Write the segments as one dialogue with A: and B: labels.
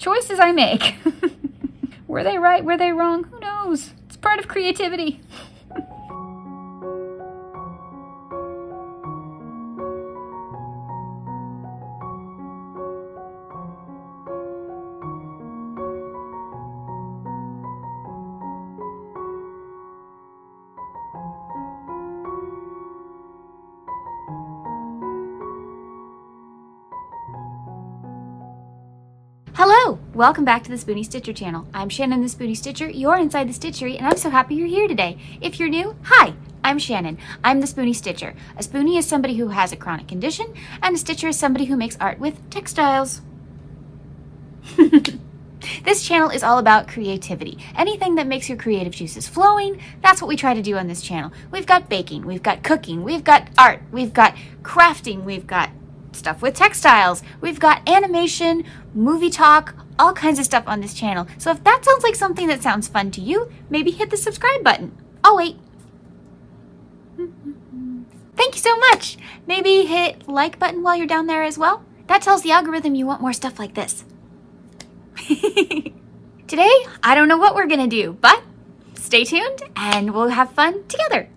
A: choices I make. Were they right? Were they wrong? Who knows? It's part of creativity. Hello! Welcome back to the Spoonie Stitcher channel. I'm Shannon the Spoonie Stitcher. You're inside the Stitchery, and I'm so happy you're here today. If you're new, hi! I'm Shannon. I'm the Spoonie Stitcher. A spoonie is somebody who has a chronic condition, and a stitcher is somebody who makes art with textiles. This channel is all about creativity. Anything that makes your creative juices flowing, that's what we try to do on this channel. We've got baking, we've got cooking, we've got art, we've got crafting, we've got stuff with textiles, we've got animation, movie talk, all kinds of stuff on this channel. So if that sounds like something that sounds fun to you, maybe hit the subscribe button. I'll wait. Thank you so much. Maybe hit like button while you're down there as well. That tells the algorithm you want more stuff like this. Today, I don't know what we're gonna do, but stay tuned and we'll have fun together.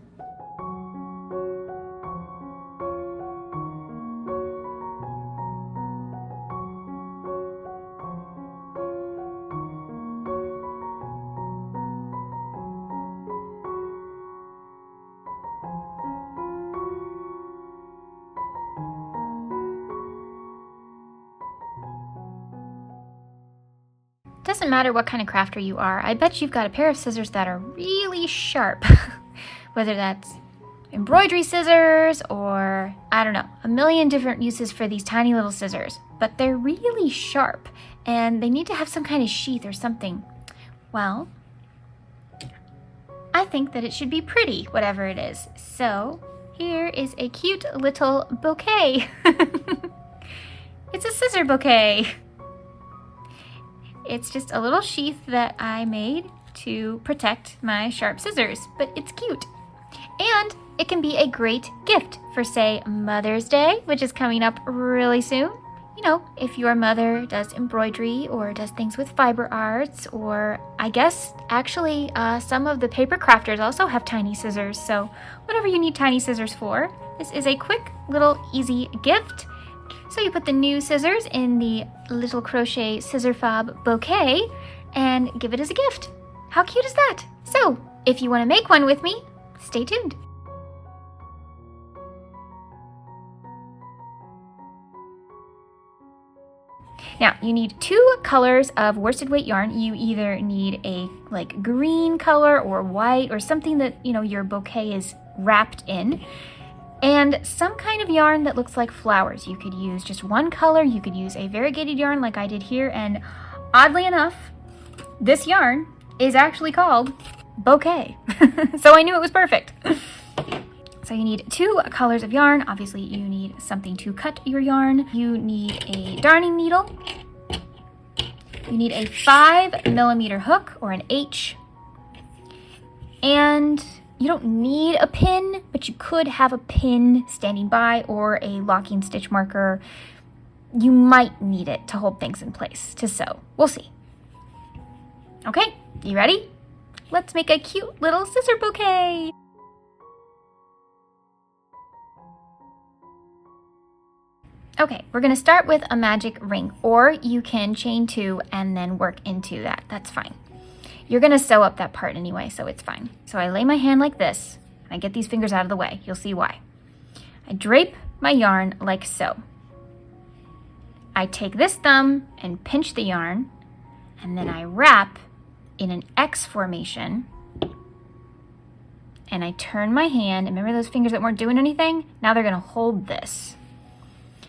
A: Doesn't matter what kind of crafter you are, I bet you've got a pair of scissors that are really sharp. Whether that's embroidery scissors or, I don't know, a million different uses for these tiny little scissors. But they're really sharp and they need to have some kind of sheath or something. Well, I think that it should be pretty, whatever it is. So here is a cute little bouquet. It's a scissor bouquet. It's just a little sheath that I made to protect my sharp scissors, but it's cute. And it can be a great gift for, say, Mother's Day, which is coming up really soon. You know, if your mother does embroidery or does things with fiber arts, or I guess actually some of the paper crafters also have tiny scissors. So whatever you need tiny scissors for, this is a quick little easy gift. So you put the new scissors in the little crochet scissor fob bouquet and give it as a gift. How cute is that? So if you want to make one with me, stay tuned. Now you need 2 colors of worsted weight yarn. You either need a like green color or white or something that, you know, your bouquet is wrapped in. And some kind of yarn that looks like flowers. You could use just one color, you could use a variegated yarn like I did here, and oddly enough, this yarn is actually called Bouquet. So I knew it was perfect. So you need 2 colors of yarn. Obviously you need something to cut your yarn. You need a darning needle. You need a 5mm hook or an H. And you don't need a pin, but you could have a pin standing by or a locking stitch marker. You might need it to hold things in place to sew. We'll see. Okay, you ready? Let's make a cute little scissor bouquet. Okay, we're gonna start with a magic ring, or you can chain 2 and then work into that. That's fine. You're gonna sew up that part anyway, so it's fine. So I lay my hand like this, and I get these fingers out of the way. You'll see why. I drape my yarn like so. I take this thumb and pinch the yarn, and then I wrap in an X formation, and I turn my hand, and remember those fingers that weren't doing anything? Now they're gonna hold this.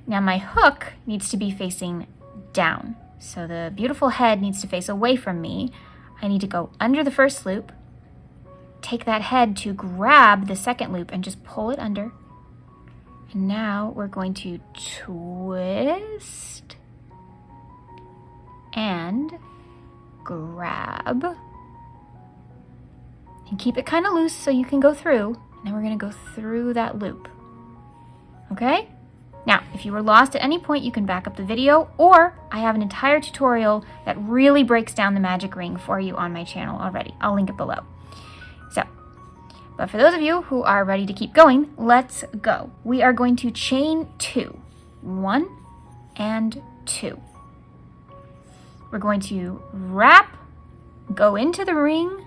A: Now my hook needs to be facing down. So the beautiful head needs to face away from me. I need to go under the first loop, take that head to grab the second loop and just pull it under. And now we're going to twist and grab and keep it kind of loose so you can go through. And then we're going to go through that loop. Okay? Now, if you were lost at any point, you can back up the video, or I have an entire tutorial that really breaks down the magic ring for you on my channel already. I'll link it below. So, but for those of you who are ready to keep going, let's go. We are going to chain 2. 1 and 2. We're going to wrap, go into the ring,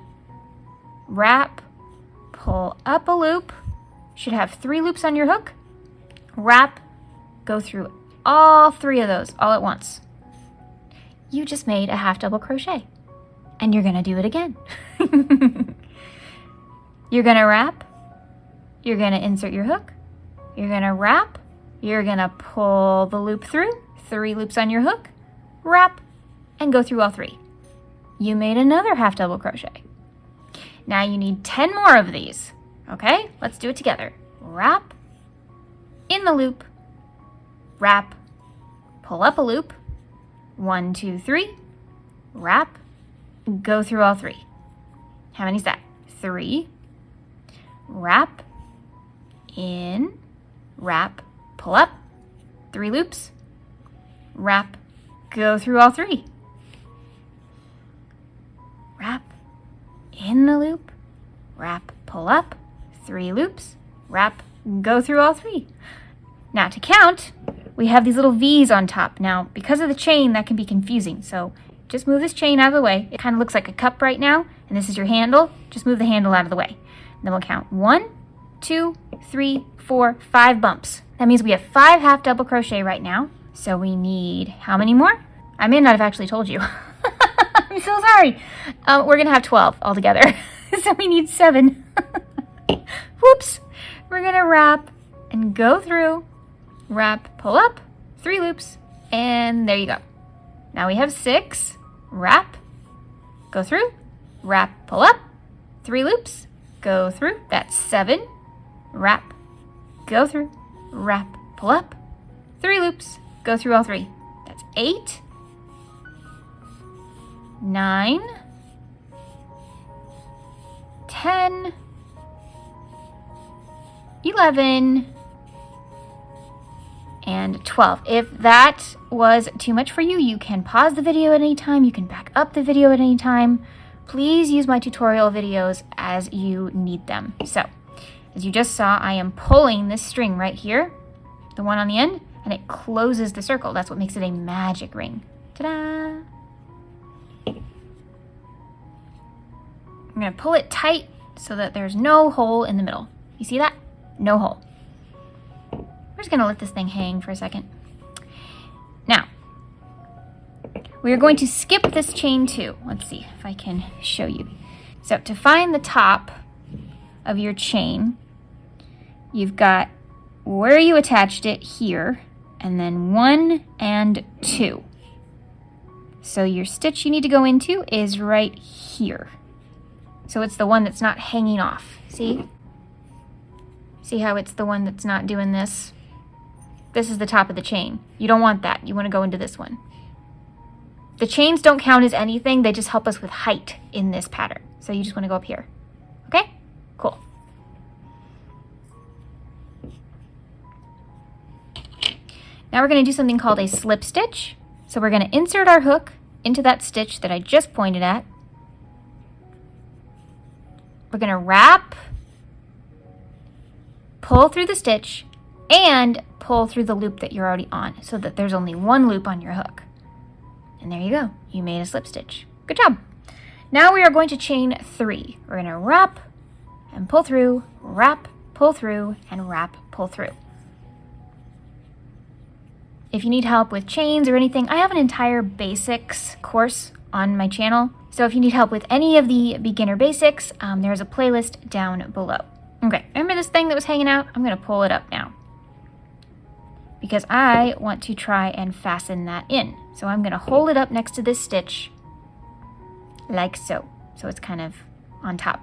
A: wrap, pull up a loop, should have 3 loops on your hook, wrap, go through all 3 of those all at once. You just made a half double crochet, and you're gonna do it again. You're gonna wrap, you're gonna insert your hook, you're gonna wrap, you're gonna pull the loop through, 3 loops on your hook, wrap, and go through all 3. You made another half double crochet. Now you need 10 more of these. Okay, let's do it together. Wrap, in the loop, wrap, pull up a loop, 1, 2, 3, wrap, go through all 3. How many is that? 3, wrap, in, wrap, pull up, 3 loops, wrap, go through all 3. Wrap, in the loop, wrap, pull up, 3 loops, wrap, go through all 3. Now to count, we have these little V's on top. Now, because of the chain, that can be confusing. So just move this chain out of the way. It kind of looks like a cup right now, and this is your handle. Just move the handle out of the way. And then we'll count 1, 2, 3, 4, 5 bumps. That means we have 5 half double crochet right now. So we need how many more? I may not have actually told you. I'm so sorry. We're gonna have 12 altogether. So we need 7. Whoops. We're gonna wrap and go through, wrap, pull up, 3 loops, and there you go. Now we have 6, wrap, go through, wrap, pull up, 3 loops, go through, that's 7, wrap, go through, wrap, pull up, 3 loops, go through all 3. That's 8, 9, 10, 11, and 12. If that was too much for you, you can pause the video at any time. You can back up the video at any time. Please use my tutorial videos as you need them. So, as you just saw, I am pulling this string right here, the one on the end, and it closes the circle. That's what makes it a magic ring. Ta-da! I'm gonna pull it tight so that there's no hole in the middle. You see that? No hole. We're just gonna let this thing hang for a second. Now, we are going to skip this chain 2. Let's see if I can show you. So to find the top of your chain, you've got where you attached it here, and then 1 and 2. So your stitch you need to go into is right here. So it's the one that's not hanging off. See? See how it's the one that's not doing this? This is the top of the chain. You don't want that. You want to go into this one. The chains don't count as anything. They just help us with height in this pattern. So you just want to go up here. Okay? Cool. Now we're going to do something called a slip stitch. So we're going to insert our hook into that stitch that I just pointed at. We're going to wrap, pull through the stitch, and pull through the loop that you're already on so that there's only 1 loop on your hook. And there you go. You made a slip stitch. Good job. Now we are going to chain 3. We're going to wrap and pull through, wrap, pull through, and wrap, pull through. If you need help with chains or anything, I have an entire basics course on my channel. So if you need help with any of the beginner basics, there's a playlist down below. Okay, remember this thing that was hanging out? I'm going to pull it up now because I want to try and fasten that in. So I'm going to hold it up next to this stitch like so. So it's kind of on top.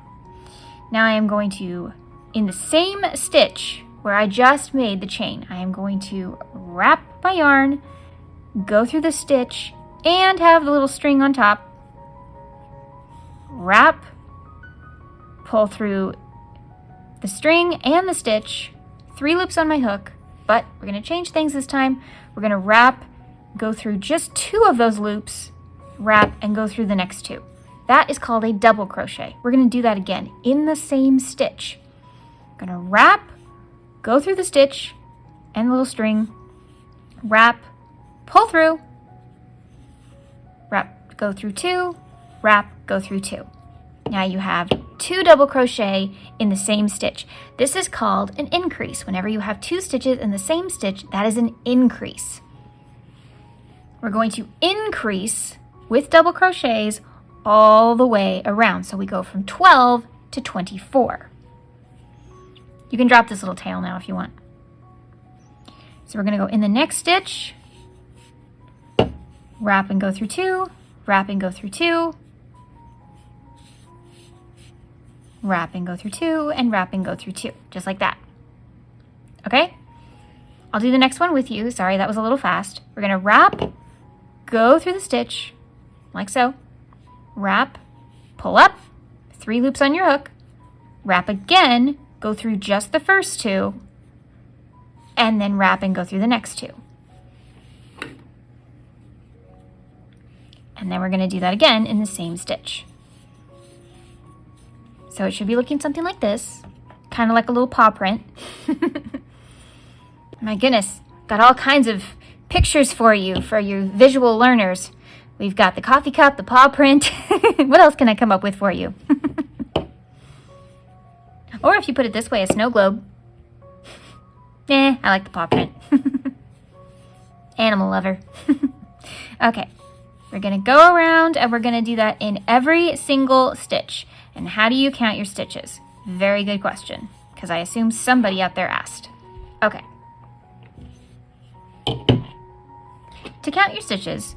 A: Now I am going to, in the same stitch where I just made the chain, I am going to wrap my yarn, go through the stitch, and have the little string on top. Wrap, pull through the string and the stitch, 3 loops on my hook, but we're gonna change things this time. We're gonna wrap, go through just 2 of those loops, wrap, and go through the next 2. That is called a double crochet. We're gonna do that again in the same stitch. Gonna wrap, go through the stitch and the little string, wrap, pull through, wrap, go through 2, wrap, go through 2. Now you have 2 double crochet in the same stitch. This is called an increase. Whenever you have 2 stitches in the same stitch, that is an increase. We're going to increase with double crochets all the way around. So we go from 12 to 24. You can drop this little tail now if you want. So we're going to go in the next stitch, wrap and go through 2, wrap and go through 2, wrap and go through 2, and wrap and go through 2, just like that. Okay? I'll do the next one with you. Sorry, that was a little fast. We're going to wrap, go through the stitch, like so, wrap, pull up, 3 loops on your hook, wrap again, go through just the first 2, and then wrap and go through the next 2. And then we're going to do that again in the same stitch. So it should be looking something like this, kind of like a little paw print. My goodness, got all kinds of pictures for you visual learners. We've got the coffee cup, the paw print. What else can I come up with for you? Or if you put it this way, a snow globe. I like the paw print. Animal lover. Okay, we're gonna go around and we're gonna do that in every single stitch. And how do you count your stitches? Very good question, because I assume somebody out there asked. Okay. To count your stitches,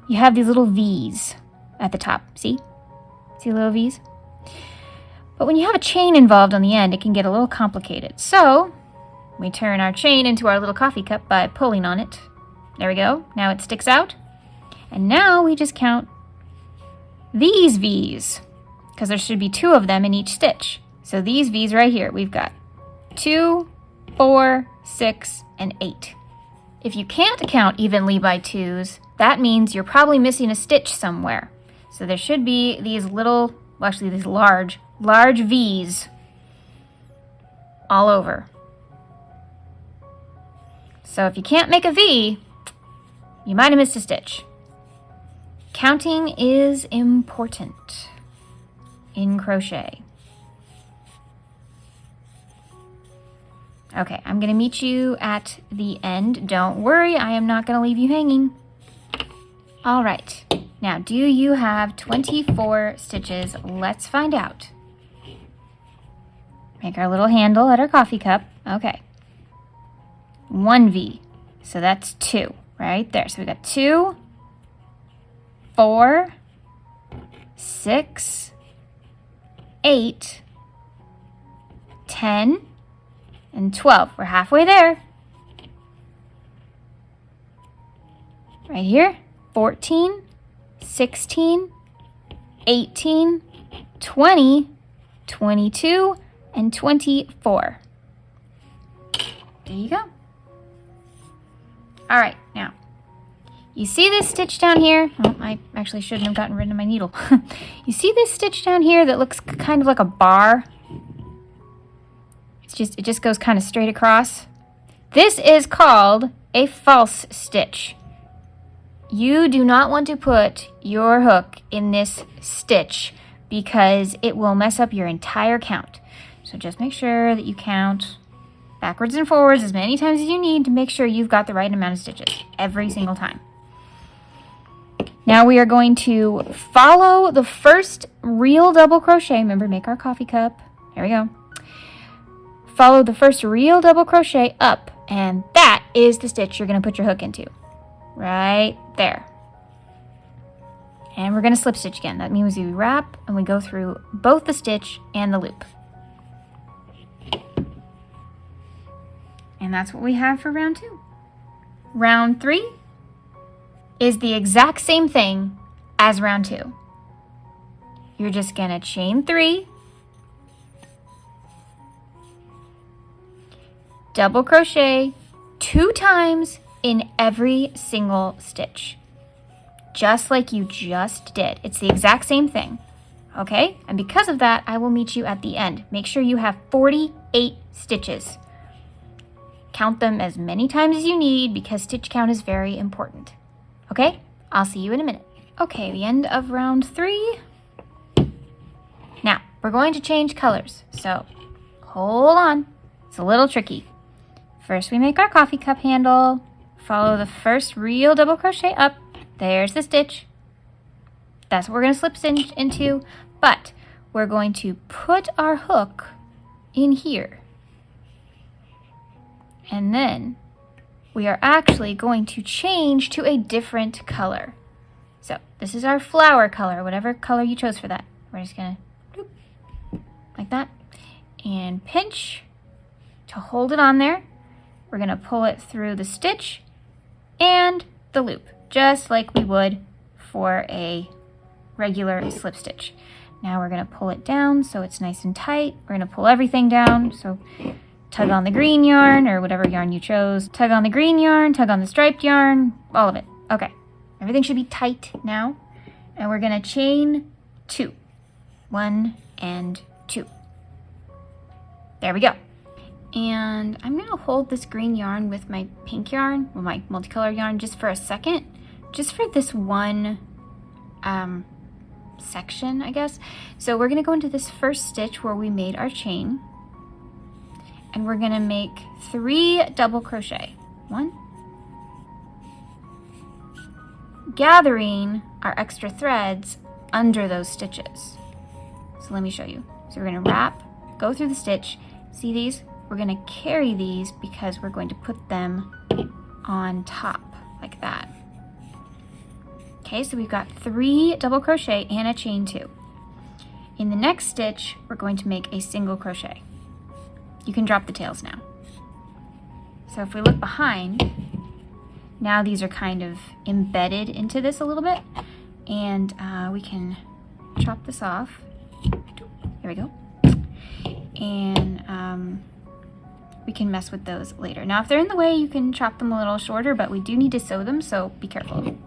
A: you have these little V's at the top. See? See little V's? But when you have a chain involved on the end, it can get a little complicated. So we turn our chain into our little coffee cup by pulling on it. There we go. Now it sticks out. And now we just count these V's, because there should be 2 of them in each stitch. So these V's right here, we've got 2, 4, 6, and 8. If you can't count evenly by 2s, that means you're probably missing a stitch somewhere. So there should be these little, well, actually these large V's all over. So if you can't make a V, you might have missed a stitch. Counting is important in crochet. Okay, I'm going to meet you at the end. Don't worry, I am not going to leave you hanging. All right, now do you have 24 stitches? Let's find out. Make our little handle at our coffee cup. Okay. 1 V, so that's 2 right there. So we got 2, 4, 6, 8, 10, and 12. We're halfway there. Right here, 14, 16, 18, 20, 22, and 24. There you go. All right, now, you see this stitch down here? Oh, I actually shouldn't have gotten rid of my needle. You see this stitch down here that looks kind of like a bar? It just goes kind of straight across. This is called a false stitch. You do not want to put your hook in this stitch because it will mess up your entire count. So just make sure that you count backwards and forwards as many times as you need to make sure you've got the right amount of stitches every single time. Now we are going to follow the first real double crochet. Remember, make our coffee cup. There we go. Follow the first real double crochet up, and that is the stitch you're going to put your hook into. Right there. And we're going to slip stitch again. That means we wrap and we go through both the stitch and the loop. And that's what we have for round 2. Round 3 is the exact same thing as round 2. You're just going to chain 3, double crochet, 2 times in every single stitch, just like you just did. It's the exact same thing, okay? And because of that, I will meet you at the end. Make sure you have 48 stitches. Count them as many times as you need because stitch count is very important. Okay? I'll see you in a minute. Okay, the end of round 3. Now, we're going to change colors, so hold on. It's a little tricky. First, we make our coffee cup handle. Follow the first real double crochet up. There's the stitch. That's what we're going to slip stitch into, but we're going to put our hook in here. And then we are actually going to change to a different color. So this is our flower color, whatever color you chose for that. We're just going to like that and pinch to hold it on there. We're going to pull it through the stitch and the loop, just like we would for a regular slip stitch. Now we're going to pull it down so it's nice and tight. We're going to pull everything down. So tug on the green yarn or whatever yarn you chose. Tug on the green yarn, tug on the striped yarn, all of it. Okay, everything should be tight now. And we're going to chain 2. 1 and 2. There we go. And I'm going to hold this green yarn with my pink yarn, with my multicolor yarn, just for a second, just for this one section, I guess. So we're going to go into this first stitch where we made our chain, and we're going to make 3 double crochet. 1, gathering our extra threads under those stitches. So let me show you. So we're going to wrap, go through the stitch, see these? We're going to carry these because we're going to put them on top like that. Okay, so we've got 3 double crochet and a chain 2. In the next stitch, we're going to make a single crochet. You can drop the tails now. So if we look behind, now these are kind of embedded into this a little bit, and we can chop this off. There we go. And we can mess with those later. Now, if they're in the way, you can chop them a little shorter, but we do need to sew them, so be careful.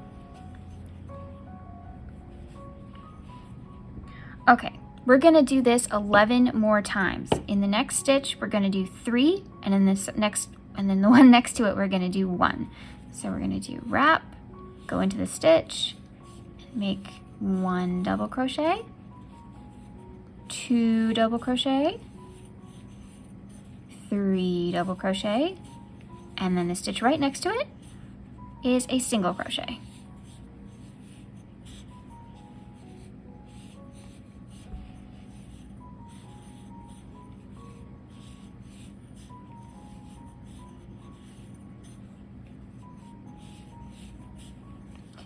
A: Okay, we're gonna do this 11 more times. In the next stitch, we're gonna do 3, and in this next, and then the one next to it, we're gonna do 1. So we're gonna do wrap, go into the stitch, make 1 double crochet, 2 double crochet, 3 double crochet, and then the stitch right next to it is a single crochet.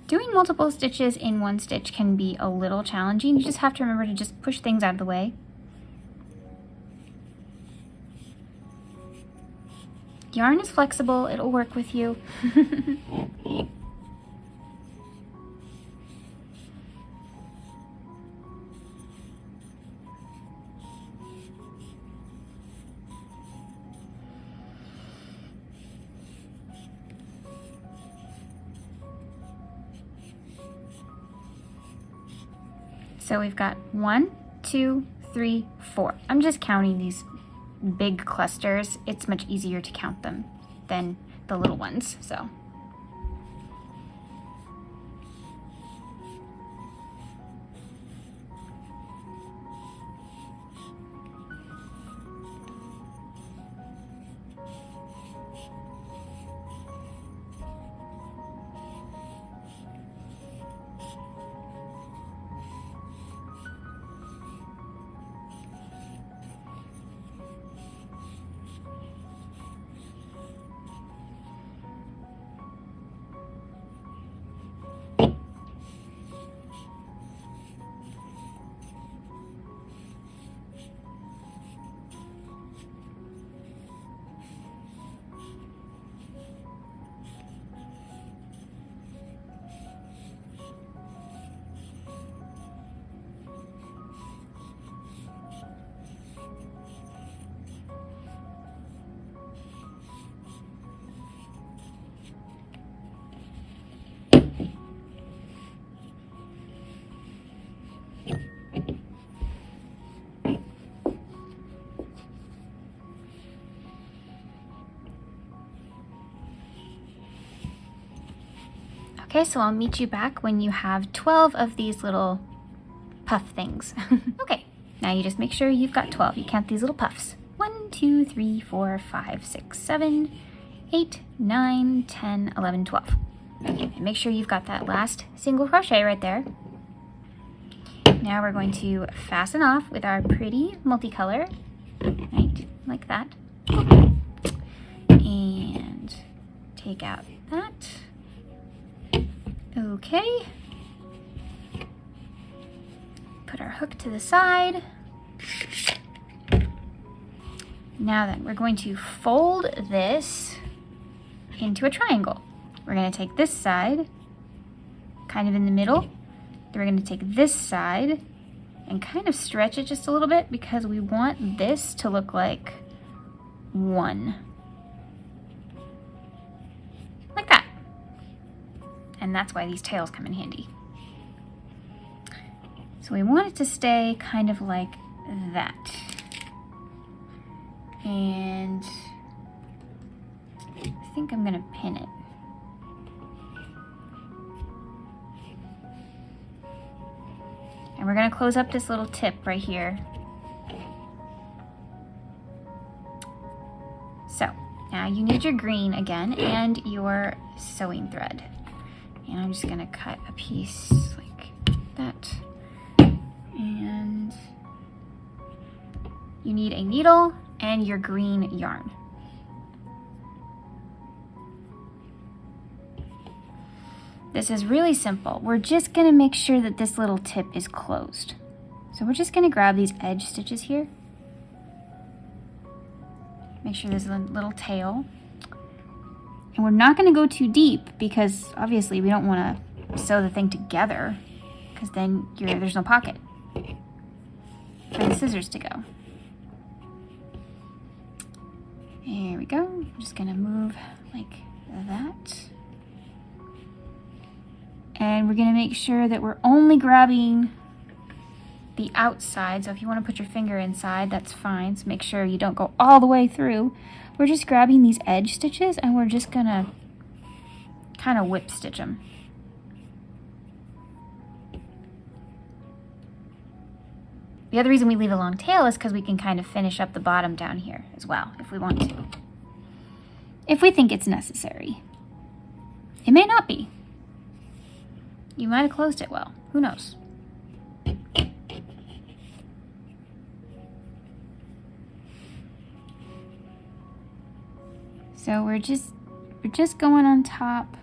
A: Doing multiple stitches in one stitch can be a little challenging. You just have to remember to just push things out of the way. Yarn is flexible, it'll work with you. So we've got 1, 2, 3, 4. I'm just counting these big clusters. It's much easier to count them than the little ones, so. Okay, so I'll meet you back when you have 12 of these little puff things. Okay, now you just make sure you've got 12. You count these little puffs. 1, 2, 3, 4, 5, 6, 7, 8, 9, 10, 11, 12. And make sure you've got that last single crochet right there. Now we're going to fasten off with our pretty multicolor, right, like that. And take out that. Okay. Put our hook to the side. Now then, we're going to fold this into a triangle. We're going to take this side, kind of in the middle. Then we're going to take this side and kind of stretch it just a little bit because we want this to look like one. Like that. And that's why these tails come in handy. So we want it to stay kind of like that. And I think I'm gonna pin it. And we're gonna close up this little tip right here. So now you need your green again and your sewing thread. And I'm just gonna cut a piece like that. And you need a needle and your green yarn. This is really simple. We're just gonna make sure that this little tip is closed. So we're just gonna grab these edge stitches here. Make sure there's a little tail. And we're not gonna go too deep because obviously we don't wanna sew the thing together because then there's no pocket for the scissors to go. There we go. I'm just gonna move like that. And we're gonna make sure that we're only grabbing the outside. So if you wanna put your finger inside, that's fine. So make sure you don't go all the way through. We're just grabbing these edge stitches and we're just gonna kind of whip stitch them. The other reason we leave a long tail is because we can kind of finish up the bottom down here as well, if we want to. If we think it's necessary. It may not be. You might have closed it well. Who knows? So we're just going on top.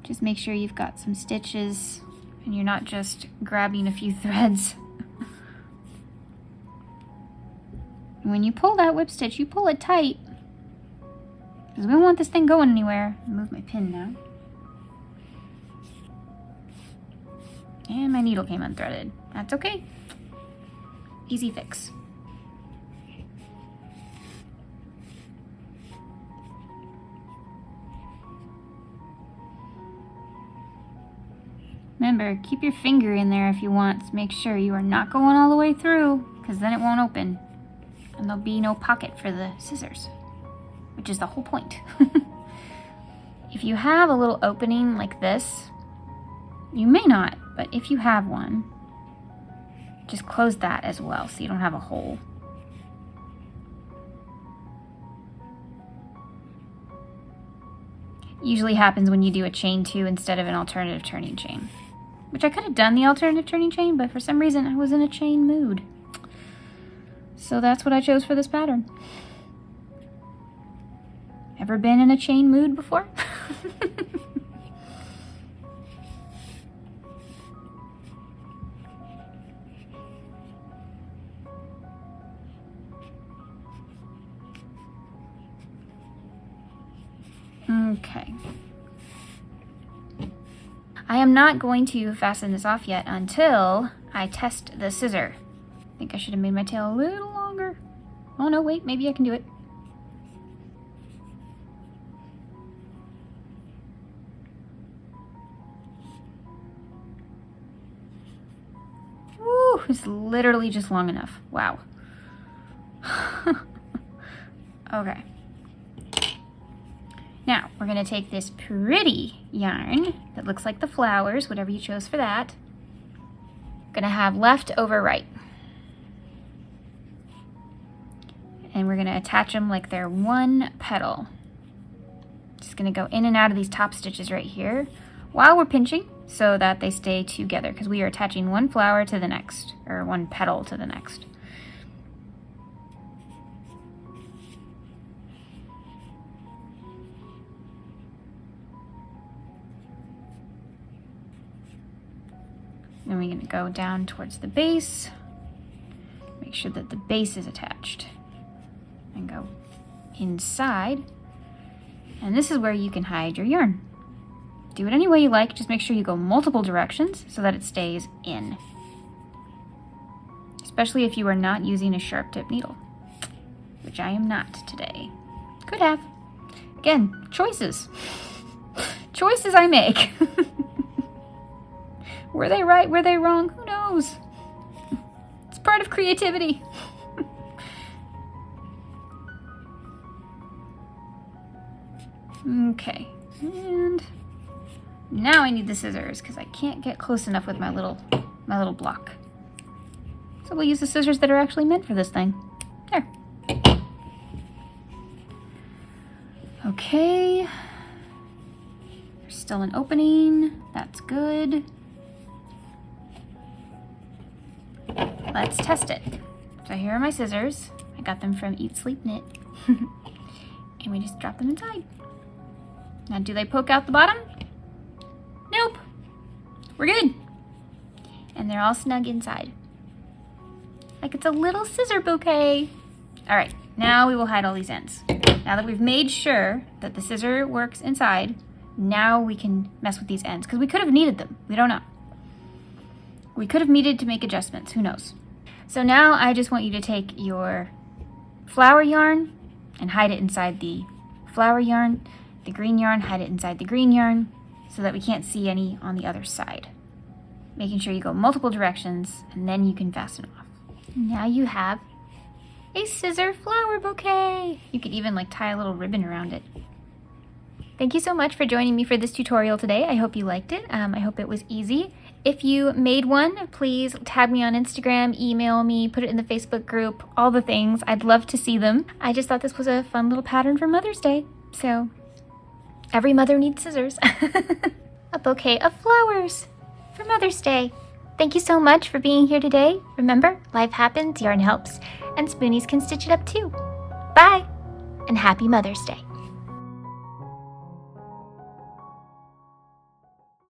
A: Just make sure you've got some stitches and you're not just grabbing a few threads. And when you pull that whip stitch, you pull it tight because we don't want this thing going anywhere. I'll move my pin now. And my needle came unthreaded. That's okay. Easy fix. Remember, keep your finger in there if you want to make sure you are not going all the way through, because then it won't open. And there'll be no pocket for the scissors, which is the whole point. If you have a little opening like this, you may not, but if you have one, just close that as well so you don't have a hole. Usually happens when you do a chain 2 instead of an alternative turning chain. Which I could have done the alternative turning chain, but for some reason I was in a chain mood. So that's what I chose for this pattern. Ever been in a chain mood before? Okay. I am not going to fasten this off yet until I test the scissor. I think I should have made my tail a little longer. Oh no, wait, maybe I can do it. Woo, it's literally just long enough. Wow. Now, we're gonna take this pretty yarn that looks like the flowers, whatever you chose for that. Gonna have left over right. And we're gonna attach them like they're one petal. Just gonna go in and out of these top stitches right here while we're pinching so that they stay together, because we are attaching one flower to the next, or one petal to the next. Then we're going to go down towards the base, make sure that the base is attached, and go inside. And this is where you can hide your yarn. Do it any way you like, just make sure you go multiple directions so that it stays in. Especially if you are not using a sharp tip needle, which I am not today. Could have. Again, choices. Choices I make. Were they right? Were they wrong? Who knows? It's part of creativity. Okay, and now I need the scissors because I can't get close enough with my little block. So we'll use the scissors that are actually meant for this thing. There. Okay. There's still an opening. That's good. Let's test it. So here are my scissors. I got them from Eat, Sleep, Knit. And we just drop them inside. Now, do they poke out the bottom? Nope. We're good. And they're all snug inside. Like it's a little scissor bouquet. All right, now we will hide all these ends. Now that we've made sure that the scissor works inside, now we can mess with these ends, because we could have needed them. We don't know. We could have needed to make adjustments, who knows? So now I just want you to take your flower yarn and hide it inside the flower yarn, the green yarn, hide it inside the green yarn, so that we can't see any on the other side. Making sure you go multiple directions, and then you can fasten off. Now you have a scissor flower bouquet. You could even like tie a little ribbon around it. Thank you so much for joining me for this tutorial today. I hope you liked it. I hope it was easy. If you made one, please tag me on Instagram, email me, put it in the Facebook group, all the things. I'd love to see them. I just thought this was a fun little pattern for Mother's Day. So every mother needs scissors. A bouquet of flowers for Mother's Day. Thank you so much for being here today. Remember, life happens, yarn helps, and spoonies can stitch it up too. Bye, and happy Mother's Day.